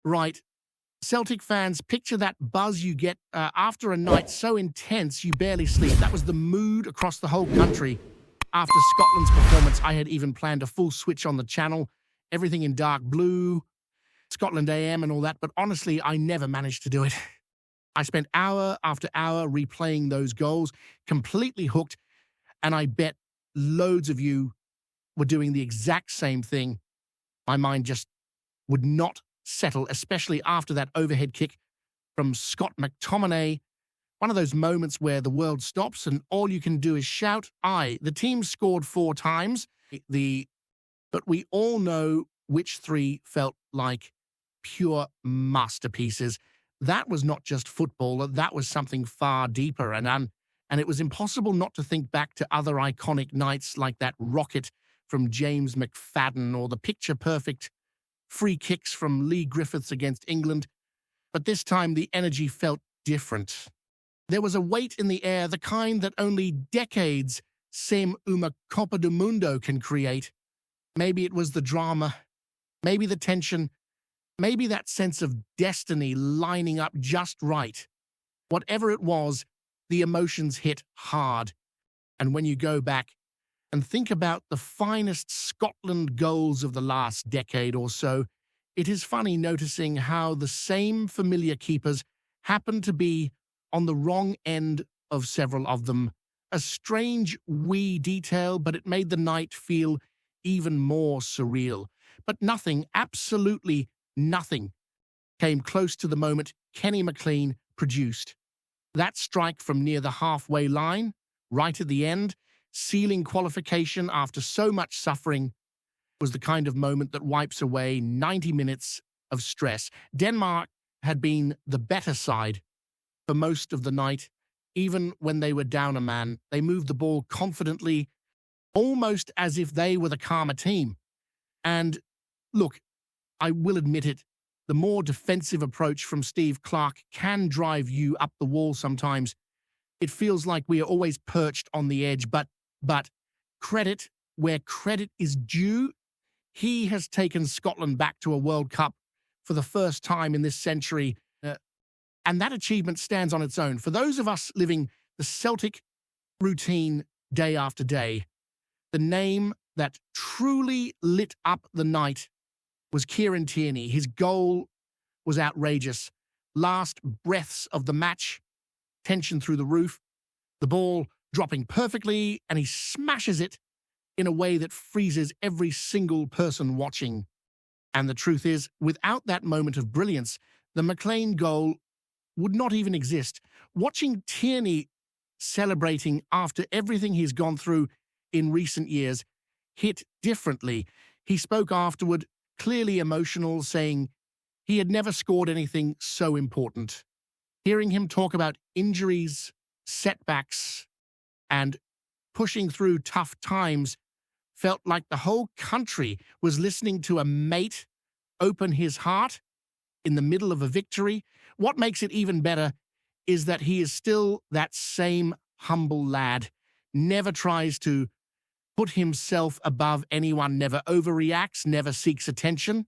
Right. Celtic fans, picture that buzz you get after a night so intense you barely sleep. That was the mood across the whole country. After Scotland's performance, I had even planned a full switch on the channel, everything in dark blue, Scotland AM and all that, but honestly, I never managed to do it. I spent hour after hour replaying those goals, completely hooked, and I bet loads of you were doing the exact same thing. My mind just would not settle, especially after that overhead kick from Scott McTominay. One of those moments where the world stops and all you can do is shout. The team scored 4 times, but we all know which 3 felt like pure masterpieces. That was not just football, that was something far deeper, and it was impossible not to think back to other iconic nights like that rocket from James McFadden or the picture-perfect free kicks from Lee Griffiths against England. But this time the energy felt different. There was a weight in the air, the kind that only decades sem uma Copa do Mundo can create. Maybe it was the drama, maybe the tension, maybe that sense of destiny lining up just right. Whatever it was, the emotions hit hard. And when you go back and think about the finest Scotland goals of the last decade or so, it is funny noticing how the same familiar keepers happen to be on the wrong end of several of them. A strange wee detail, but it made the night feel even more surreal. But nothing, absolutely nothing, came close to the moment Kenny McLean produced. That strike from near the halfway line, right at the end, sealing qualification after so much suffering, was the kind of moment that wipes away 90 minutes of stress. Denmark had been the better side for most of the night. Even when they were down a man, they moved the ball confidently, almost as if they were the calmer team. And look, I will admit it, the more defensive approach from Steve Clarke can drive you up the wall sometimes. It feels like we are always perched on the edge, but credit where credit is due. He has taken Scotland back to a World Cup for the first time in this century, and that achievement stands on its own. For those of us living the Celtic routine day after day, the name that truly lit up the night was Kieran Tierney. His goal was outrageous. Last breaths of the match, tension through the roof, the ball dropping perfectly, and he smashes it in a way that freezes every single person watching. And the truth is, without that moment of brilliance, the McLean goal would not even exist. Watching Tierney celebrating after everything he's gone through in recent years hit differently. He spoke afterward, clearly emotional, saying he had never scored anything so important. Hearing him talk about injuries, setbacks, and pushing through tough times felt like the whole country was listening to a mate open his heart in the middle of a victory. What makes it even better is that he is still that same humble lad, never tries to put himself above anyone, never overreacts, never seeks attention.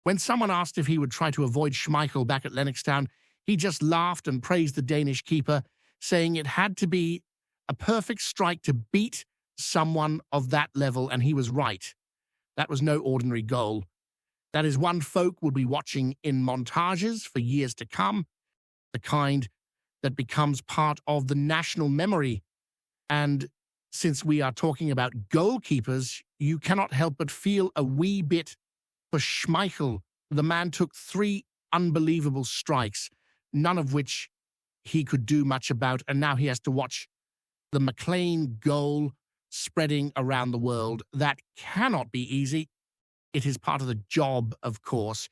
When someone asked if he would try to avoid Schmeichel back at Lennoxtown, he just laughed and praised the Danish keeper, saying it had to be a perfect strike to beat someone of that level, and he was right. That was no ordinary goal. That is one folk will be watching in montages for years to come, the kind that becomes part of the national memory. And since we are talking about goalkeepers, you cannot help but feel a wee bit for Schmeichel. The man took 3 unbelievable strikes, none of which he could do much about, and now he has to watch the McLean goal spreading around the world. That cannot be easy. It is part of the job, of course,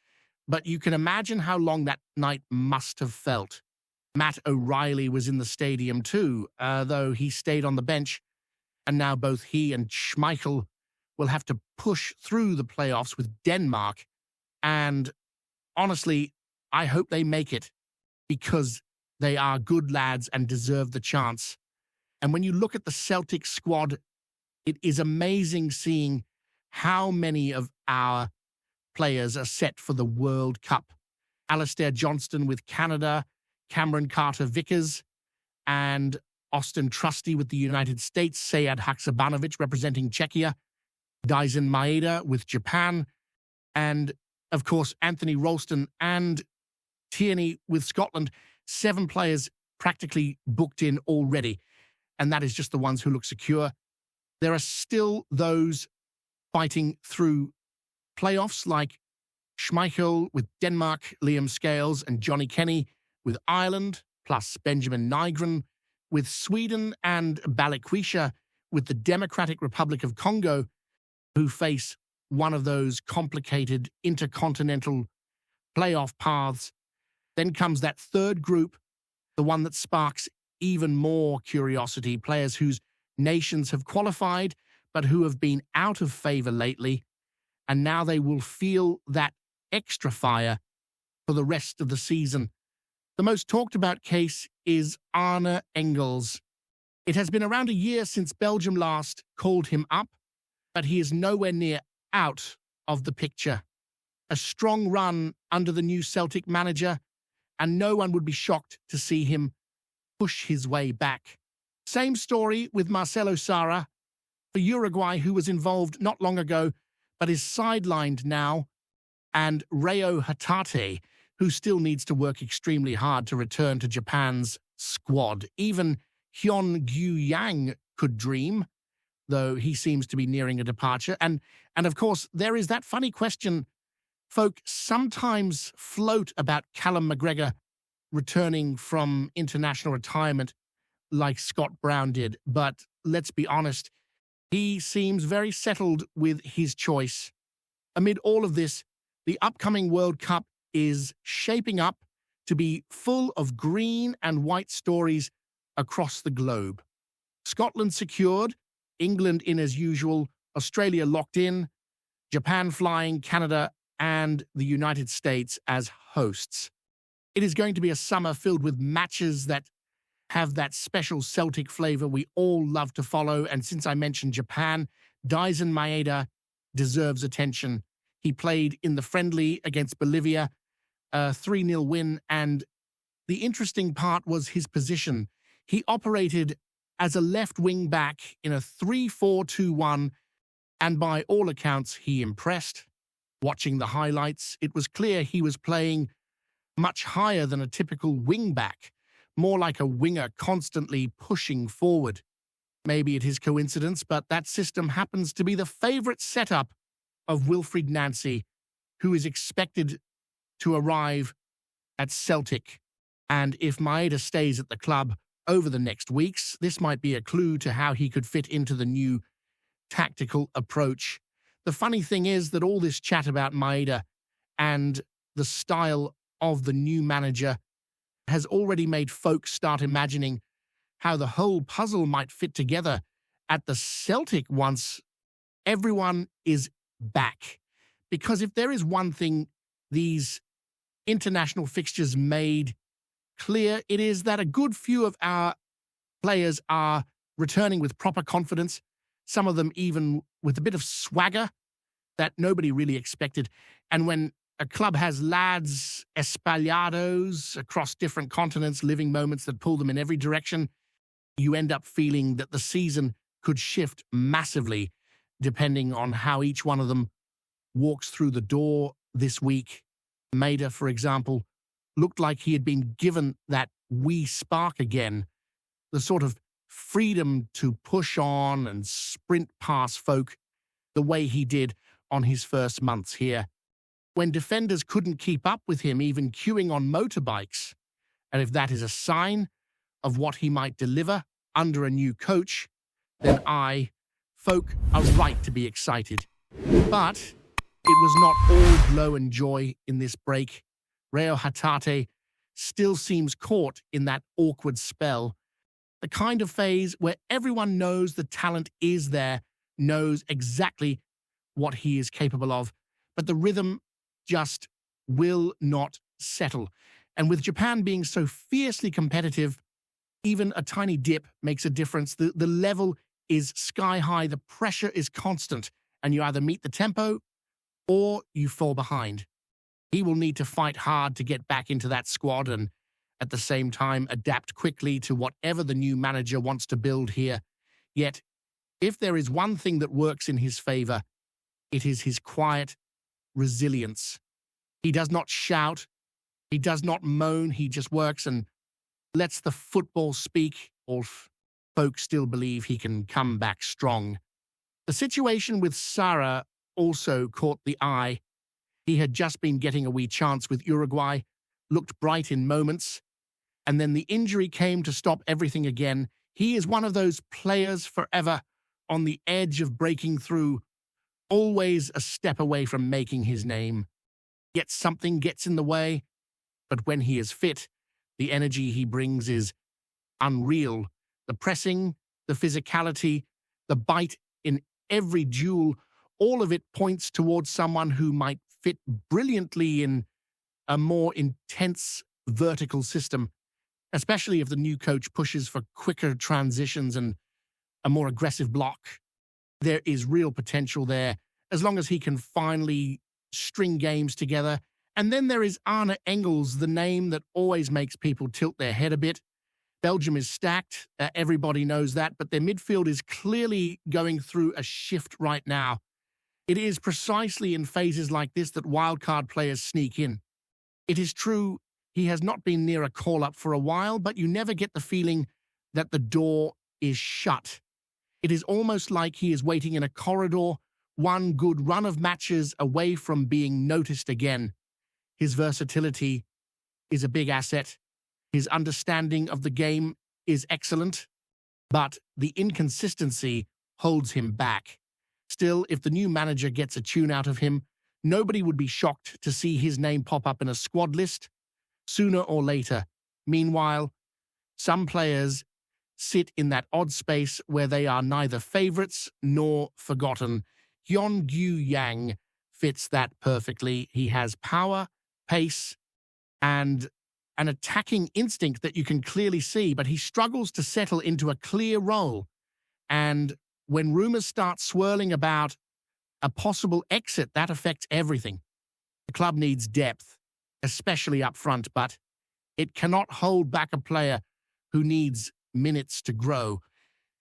but you can imagine how long that night must have felt. Matt O'Reilly was in the stadium too, though he stayed on the bench, and now both he and Schmeichel will have to push through the playoffs with Denmark. And honestly, I hope they make it, because they are good lads and deserve the chance. And when you look at the Celtic squad, it is amazing seeing how many of our players are set for the World Cup. Alistair Johnston with Canada, Cameron Carter-Vickers, and Austin Trusty with the United States, Sead Haksabanovic representing Czechia, Daisen Maeda with Japan, and, of course, Anthony Ralston and Tierney with Scotland. 7 players practically booked in already, and that is just the ones who look secure. There are still those fighting through playoffs like Schmeichel with Denmark, Liam Scales and Johnny Kenny with Ireland, plus Benjamin Nygren with Sweden and Balikwisha with the Democratic Republic of Congo, who face one of those complicated intercontinental playoff paths. Then comes that third group, the one that sparks even more curiosity, players whose nations have qualified but who have been out of favor lately, and now they will feel that extra fire for the rest of the season. The most talked about case is Arne Engels. It has been around a year since Belgium last called him up, but he is nowhere near out of the picture. A strong run under the new Celtic manager, and no one would be shocked to see him push his way back. Same story with Marcelo Sara for Uruguay, who was involved not long ago, but is sidelined now, and Reo Hatate, who still needs to work extremely hard to return to Japan's squad. Even Hyun Gyu Yang could dream, though he seems to be nearing a departure. And of course, there is that funny question folk sometimes float about Callum McGregor returning from international retirement like Scott Brown did. But let's be honest, he seems very settled with his choice. Amid all of this, the upcoming World Cup is shaping up to be full of green and white stories across the globe. Scotland secured, England in as usual, Australia locked in, Japan flying, Canada and the United States as hosts. It is going to be a summer filled with matches that have that special Celtic flavor we all love to follow. And since I mentioned Japan, Daisen Maeda deserves attention. He played in the friendly against Bolivia, a 3-0 win, and the interesting part was his position. He operated as a left wing back in a 3-4-2-1, and by all accounts, he impressed. Watching the highlights, it was clear he was playing much higher than a typical wing back, more like a winger constantly pushing forward. Maybe it is coincidence, but that system happens to be the favorite setup of Wilfried Nancy, who is expected to arrive at Celtic. And if Maeda stays at the club over the next weeks, this might be a clue to how he could fit into the new tactical approach. The funny thing is that all this chat about Maeda and the style of the new manager has already made folks start imagining how the whole puzzle might fit together at the Celtic once everyone is back. Because if there is one thing these international fixtures made clear, it is that a good few of our players are returning with proper confidence, some of them even with a bit of swagger that nobody really expected. And when a club has lads espalhados across different continents, living moments that pull them in every direction, you end up feeling that the season could shift massively depending on how each one of them walks through the door this week. Maeda, for example, looked like he had been given that wee spark again, the sort of freedom to push on and sprint past folk the way he did on his first months here, when defenders couldn't keep up with him, even queuing on motorbikes. And if that is a sign of what he might deliver under a new coach, then folk are right to be excited. But it was not all glow and joy in this break. Reo Hatate still seems caught in that awkward spell, the kind of phase where everyone knows the talent is there, knows exactly what he is capable of, but the rhythm just will not settle. And with Japan being so fiercely competitive, even a tiny dip makes a difference. The level is sky high, the pressure is constant, and you either meet the tempo or you fall behind. He will need to fight hard to get back into that squad and, at the same time, adapt quickly to whatever the new manager wants to build here. Yet, if there is one thing that works in his favor, it is his quiet resilience. He does not shout, he does not moan, he just works and lets the football speak, or folks still believe he can come back strong. The situation with Sarra also caught the eye. He had just been getting a wee chance with Uruguay, looked bright in moments, and then the injury came to stop everything again. He is one of those players forever on the edge of breaking through, always a step away from making his name. Yet something gets in the way, but when he is fit, the energy he brings is unreal. The pressing, the physicality, the bite in every duel, all of it points towards someone who might fit brilliantly in a more intense vertical system, especially if the new coach pushes for quicker transitions and a more aggressive block. There is real potential there, as long as he can finally string games together. And then there is Arne Engels, the name that always makes people tilt their head a bit. Belgium is stacked, everybody knows that, but their midfield is clearly going through a shift right now. It is precisely in phases like this that wildcard players sneak in. It is true he has not been near a call-up for a while, but you never get the feeling that the door is shut. It is almost like he is waiting in a corridor, one good run of matches away from being noticed again. His versatility is a big asset. His understanding of the game is excellent, but the inconsistency holds him back. Still, if the new manager gets a tune out of him, nobody would be shocked to see his name pop up in a squad list sooner or later. Meanwhile, some players sit in that odd space where they are neither favorites nor forgotten. Hyun-Gyu Yang fits that perfectly. He has power, pace, and an attacking instinct that you can clearly see, but he struggles to settle into a clear role. And when rumors start swirling about a possible exit, that affects everything. The club needs depth, especially up front, but it cannot hold back a player who needs minutes to grow.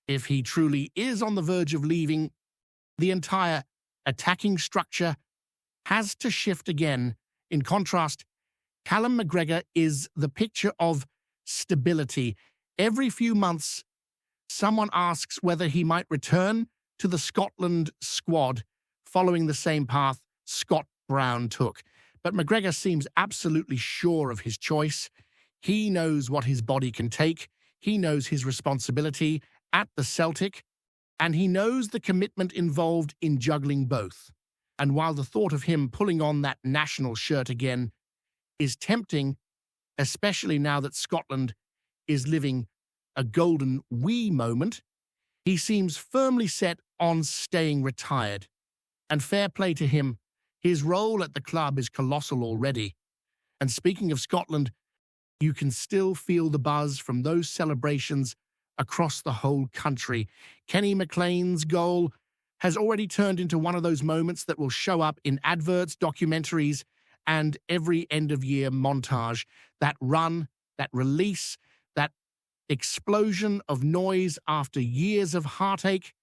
If he truly is on the verge of leaving, the entire attacking structure has to shift again. In contrast, Callum McGregor is the picture of stability. Every few months, someone asks whether he might return to the Scotland squad, following the same path Scott Brown took. But McGregor seems absolutely sure of his choice. He knows what his body can take. He knows his responsibility at the Celtic, and he knows the commitment involved in juggling both. And while the thought of him pulling on that national shirt again is tempting, especially now that Scotland is living a golden wee moment, he seems firmly set on staying retired. And fair play to him, his role at the club is colossal already. And speaking of Scotland, you can still feel the buzz from those celebrations across the whole country. Kenny McLean's goal has already turned into one of those moments that will show up in adverts, documentaries, and every end-of-year montage. That run, that release, that explosion of noise after years of heartache,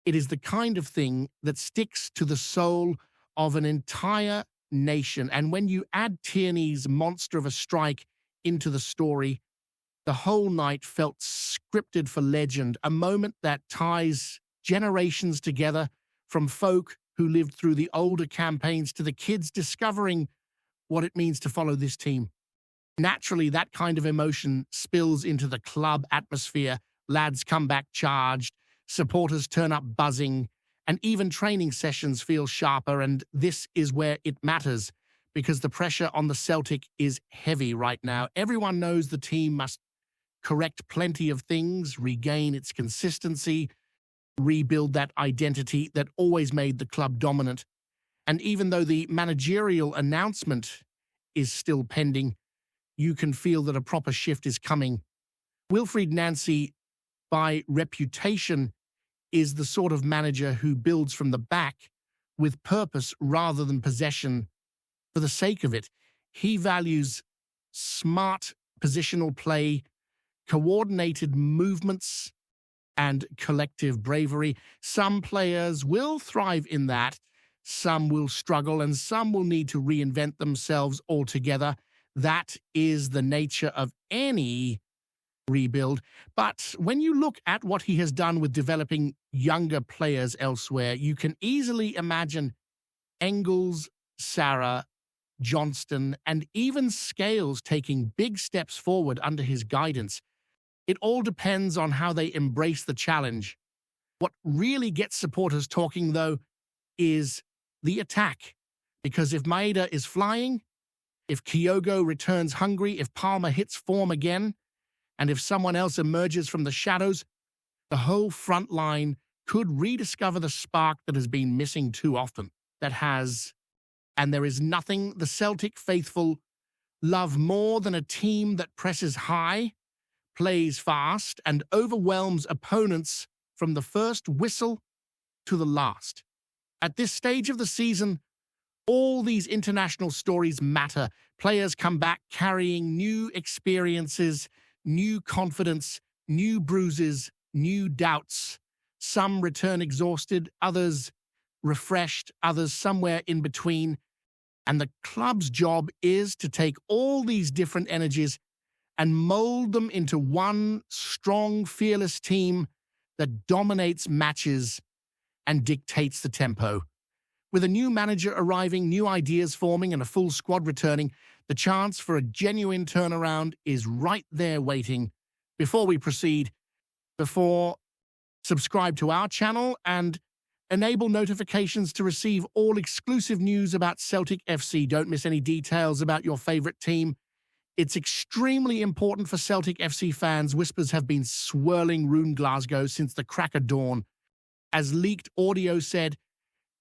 it is the kind of thing that sticks to the soul of an entire nation. And when you add Tierney's monster of a strike into the story, the whole night felt scripted for legend, a moment that ties generations together, from folk who lived through the older campaigns to the kids discovering what it means to follow this team. Naturally, that kind of emotion spills into the club atmosphere. Lads come back charged, supporters turn up buzzing, and even training sessions feel sharper. And this is where it matters, because the pressure on the Celtic is heavy right now. Everyone knows the team must correct plenty of things, regain its consistency, rebuild that identity that always made the club dominant. And even though the managerial announcement is still pending, you can feel that a proper shift is coming. Wilfried Nancy, by reputation, is the sort of manager who builds from the back with purpose rather than possession. for the sake of it. He values smart positional play, coordinated movements, and collective bravery. Some players will thrive in that, some will struggle, and some will need to reinvent themselves altogether. That is the nature of any rebuild. But when you look at what he has done with developing younger players elsewhere, you can easily imagine Engels, Sarah, Johnston, and even Scales taking big steps forward under his guidance. It all depends on how they embrace the challenge. What really gets supporters talking, though, is the attack. Because if Maeda is flying, if Kyogo returns hungry, if Palmer hits form again, and if someone else emerges from the shadows, the whole front line could rediscover the spark that has been missing too often. And there is nothing the Celtic faithful love more than a team that presses high, plays fast, and overwhelms opponents from the first whistle to the last. At this stage of the season, all these international stories matter. Players come back carrying new experiences, new confidence, new bruises, new doubts. Some return exhausted, others refreshed, others somewhere in between. And the club's job is to take all these different energies and mold them into one strong, fearless team that dominates matches and dictates the tempo. With a new manager arriving, new ideas forming, and a full squad returning, the chance for a genuine turnaround is right there waiting. Before we proceed, subscribe to our channel and enable notifications to receive all exclusive news about Celtic FC. Don't miss any details about your favorite team. It's extremely important for Celtic FC fans. Whispers have been swirling Rune Glasgow since the crack of dawn. As leaked audio said,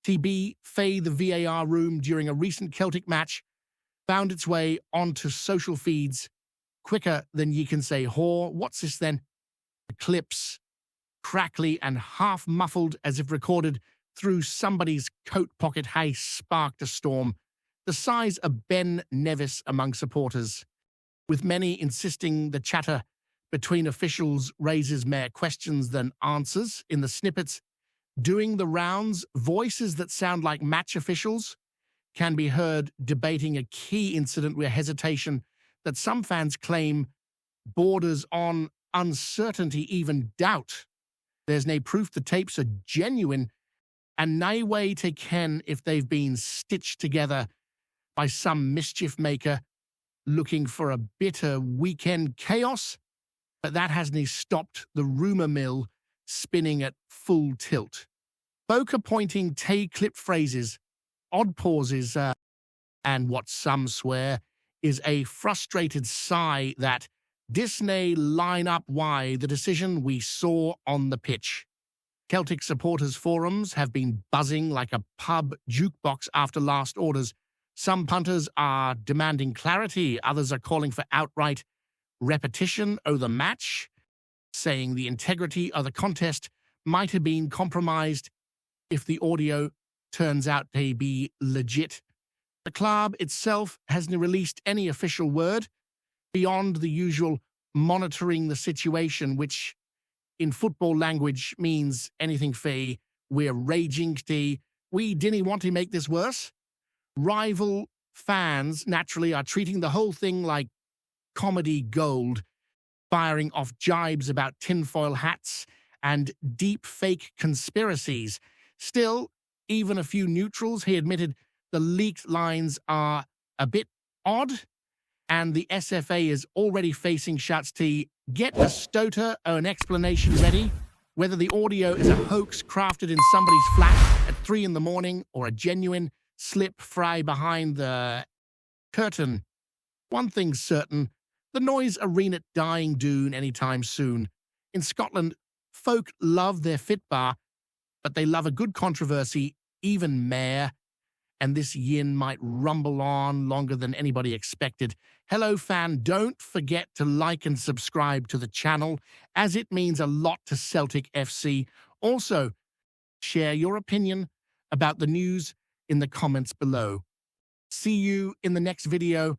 TB Faye the VAR room during a recent Celtic match found its way onto social feeds quicker than ye can say whore. What's this then? The clips, crackly and half muffled as if recorded through somebody's coat pocket, hay sparked a storm, the size of Ben Nevis among supporters, with many insisting the chatter between officials raises more questions than answers. In the snippets doing the rounds, voices that sound like match officials can be heard debating a key incident where hesitation that some fans claim borders on uncertainty, even doubt. There's nae proof the tapes are genuine, and nae way to ken if they've been stitched together by some mischief maker looking for a bitter weekend chaos, but that hasn't stopped the rumour mill spinning at full tilt. Folk appointing clip phrases, odd pauses, and what some swear is a frustrated sigh that Disney line up why the decision we saw on the pitch. Celtic supporters forums have been buzzing like a pub jukebox after last orders. Some punters are demanding clarity, others are calling for outright repetition of the match, saying the integrity of the contest might have been compromised if the audio turns out to be legit. The club itself hasn't released any official word beyond the usual monitoring the situation, which in football language means anything fee. We're raging we didn't want to make this worse. Rival fans naturally are treating the whole thing like comedy gold, firing off jibes about tinfoil hats and deep fake conspiracies. Still, even a few neutrals, he admitted the leaked lines are a bit odd, and the SFA is already facing shots to get a stoter or an explanation ready, whether the audio is a hoax crafted in somebody's flat at 3 in the morning or a genuine slip fry behind the curtain. One thing's certain, the noise arena dying doon anytime soon. In Scotland, folk love their fit bar, but they love a good controversy, even mayor, and this yin might rumble on longer than anybody expected. Hello, fan, don't forget to like and subscribe to the channel, as it means a lot to Celtic FC. Also, share your opinion about the news in the comments below. See you in the next video.